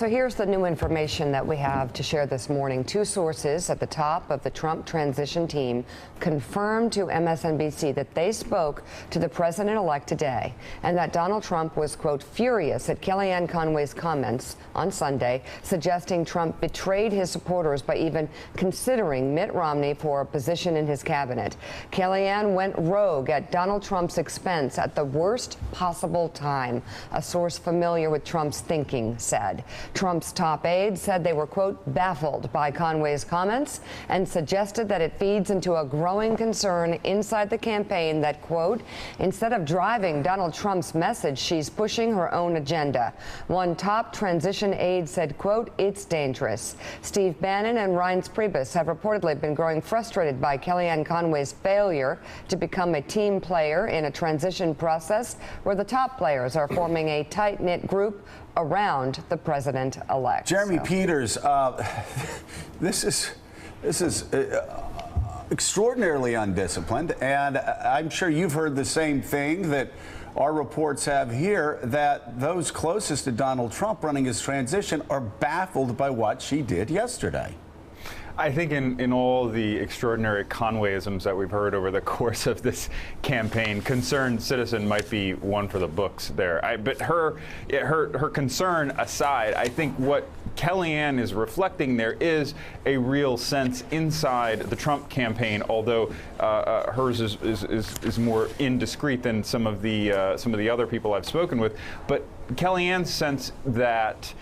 So here's the new information that we have to share this morning. Two sources at the top of the Trump transition team confirmed to MSNBC that they spoke to the president-elect today and that Donald Trump was, quote, furious at Kellyanne Conway's comments on Sunday, suggesting Trump betrayed his supporters by even considering Mitt Romney for a position in his cabinet. Kellyanne went rogue at Donald Trump's expense at the worst possible time, a source familiar with Trump's thinking said. Trump's top aide said they were, quote, baffled by Conway's comments and suggested that it feeds into a growing concern inside the campaign that, quote, instead of driving Donald Trump's message, she's pushing her own agenda. One top transition aide said, quote, it's dangerous. Steve Bannon and Reince Priebus have reportedly been growing frustrated by Kellyanne Conway's failure to become a team player in a transition process where the top players are forming a tight-knit group around the president-elect. Jeremy Peters, this is extraordinarily undisciplined, and I'm sure you've heard the same thing that our reports have here, that those closest to Donald Trump running his transition are baffled by what she did yesterday. I think in all the extraordinary Conwayisms that we've heard over the course of this campaign, concerned citizen might be one for the books there. But her concern aside, I think what Kellyanne is reflecting there is a real sense inside the Trump campaign, although hers is more indiscreet than some of the other people I've spoken with. But Kellyanne's sense that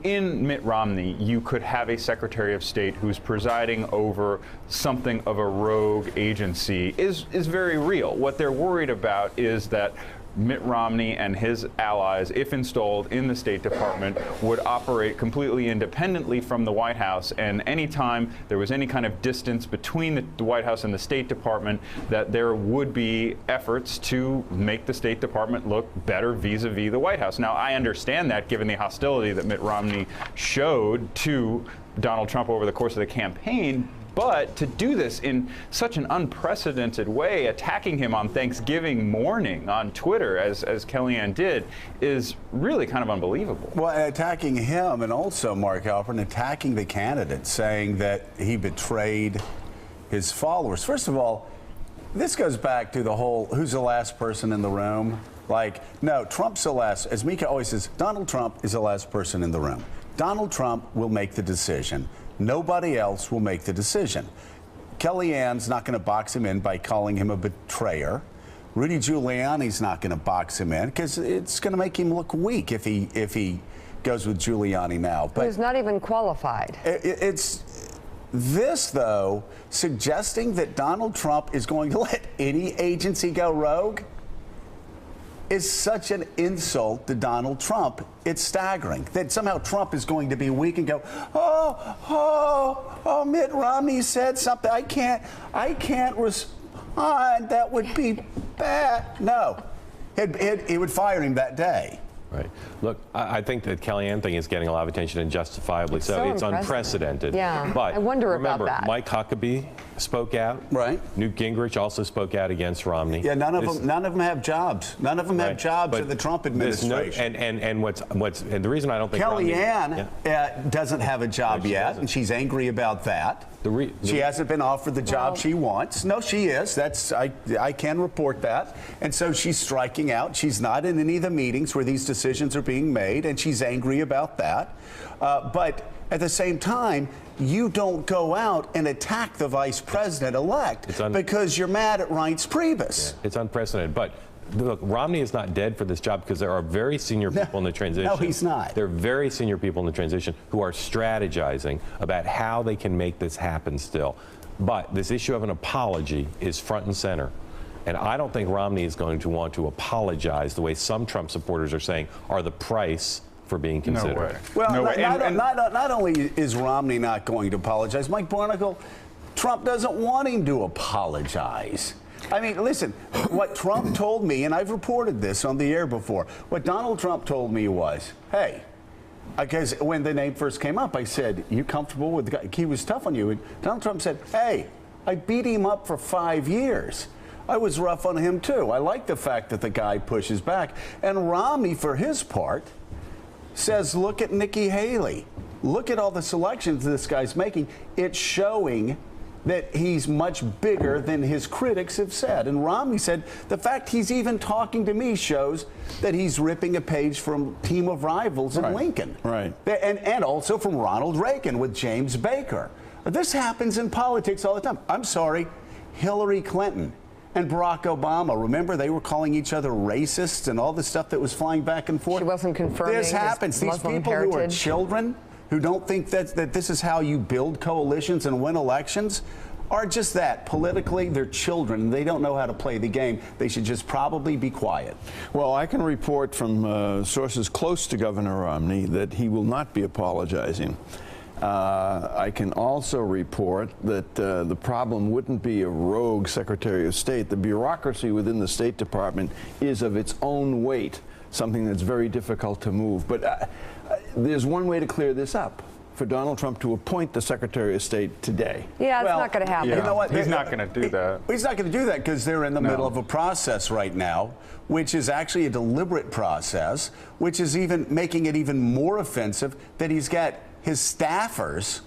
in Mitt Romney, you could have a Secretary of State who's presiding over something of a rogue agency is very real. What they're worried about is that Mitt Romney and his allies, if installed in the State Department, would operate completely independently from the White House, and anytime there was any kind of distance between the White House and the State Department, that there would be efforts to make the State Department look better vis-a-vis the White House. Now, I understand that given the hostility that Mitt Romney showed to Donald Trump over the course of the campaign. But to do this in such an unprecedented way, attacking him on Thanksgiving morning on Twitter, as Kellyanne did, is really kind of unbelievable. Well, attacking him, and also, Mark Halpern, attacking the candidate, saying that he betrayed his followers. First of all, this goes back to the whole who's the last person in the room. Like, no, Trump's the last. As Mika always says, Donald Trump is the last person in the room. Donald Trump will make the decision. Nobody else will make the decision. Kellyanne's not going to box him in by calling him a betrayer. Rudy Giuliani's not going to box him in because it's going to make him look weak if he goes with Giuliani now. But he's not even qualified. It's this, though, suggesting that Donald Trump is going to let any agency go rogue is such an insult to Donald Trump. It's staggering that somehow Trump is going to be weak and go, oh, Mitt Romney said something. I can't respond. That would be bad. No, he would fire him that day. Right. Look, I think that Kellyanne thing is getting a lot of attention, and justifiably so. It's unprecedented. Yeah. But I wonder remember, about that. Mike Huckabee spoke out. Right. Newt Gingrich also spoke out against Romney. Yeah. None of them have jobs. None of them have jobs in the Trump administration. And the reason I don't think Kellyanne Romney, doesn't have a job yet, and she's angry about that. She hasn't been offered the job she wants. No, she is. I can report that. And so she's striking out. She's not in any of the meetings where these decisions are being made, and she's angry about that. But at the same time, you don't go out and attack the vice president-elect because you're mad at Reince Priebus. Yeah, it's unprecedented. But look, Romney is not dead for this job because there are very senior people in the transition. No, he's not. There are very senior people in the transition who are strategizing about how they can make this happen still. But this issue of an apology is front and center. And I don't think Romney is going to want to apologize the way some Trump supporters are saying are the price for being considered. No way. Well, no way. Not only is Romney not going to apologize, Mike Barnacle, Trump doesn't want him to apologize. I mean, listen, what Trump told me, and I've reported this on the air before, what Donald Trump told me was, hey, because when the name first came up, I said, you comfortable with the guy? He was tough on you. And Donald Trump said, hey, I beat him up for 5 years. I was rough on him, too. I like the fact that the guy pushes back. And Romney, for his part, says, look at Nikki Haley. Look at all the selections this guy's making. It's showing that he's much bigger than his critics have said. And Romney said, the fact he's even talking to me shows that he's ripping a page from Team of Rivals in Lincoln. Right. And also from Ronald Reagan with James Baker. This happens in politics all the time. I'm sorry, Hillary Clinton and Barack Obama, remember they were calling each other racists and all the stuff that was flying back and forth? She wasn't confirming This happens. These Muslim people who are heritage. children, who don't think that this is how you build coalitions and win elections, are just that. Politically, they're children. They don't know how to play the game. They should just probably be quiet. Well, I can report from sources close to Governor Romney that he will not be apologizing. I can also report that the problem wouldn't be a rogue Secretary of State. The bureaucracy within the State Department is of its own weight, something that's very difficult to move. But there's one way to clear this up, for Donald Trump to appoint the Secretary of State today. Yeah, it's not going to happen. Yeah. You know what? He's not going to do that. He's not going to do that because they're in the middle of a process right now, which is actually a deliberate process, which is even making it even more offensive that he's got his staffers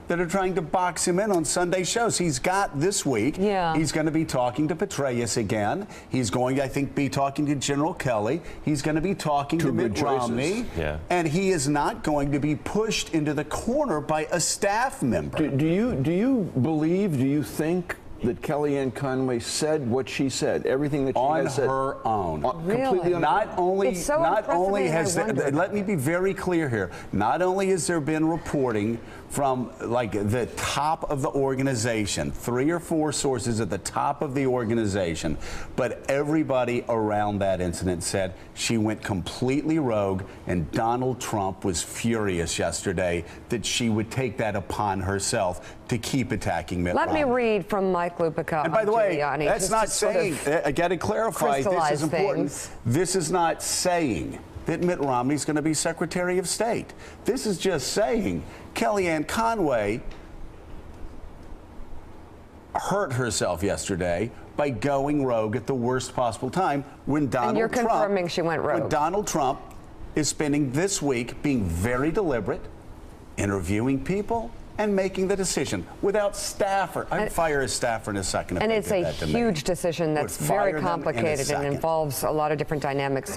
that are trying to box him in on Sunday shows. He's got this week. Yeah. He's going to be talking to Petraeus again. He's going, I think, be talking to General Kelly. He's going to be talking to Mitt Romney. Yeah. And he is not going to be pushed into the corner by a staff member. Do you believe, do you think that Kellyanne Conway said what she said, everything that she On has said? her own. Completely on Not only, It's so not only impressive, has, I wondered. let me be very clear here. Not only has there been reporting from like the top of the organization, 3 or 4 sources at the top of the organization, but everybody around that incident said she went completely rogue, and Donald Trump was furious yesterday that she would take that upon herself to keep attacking Mitt Romney. Let me read from Mike Lupica. And by the way, Giuliani, that's just not to sort saying, of I got to clarify, this crystallize is important. things. This is not saying that Mitt Romney's going to be Secretary of State. This is just saying Kellyanne Conway hurt herself yesterday by going rogue at the worst possible time when Donald you're Trump, confirming she went rogue. when Donald Trump is spending this week being very deliberate, interviewing people, and making the decision without staffer. I'd fire a staffer in a second if And they it's did a that to me. huge decision that's Would fire very them in a complicated and second. involves a lot of different dynamics. So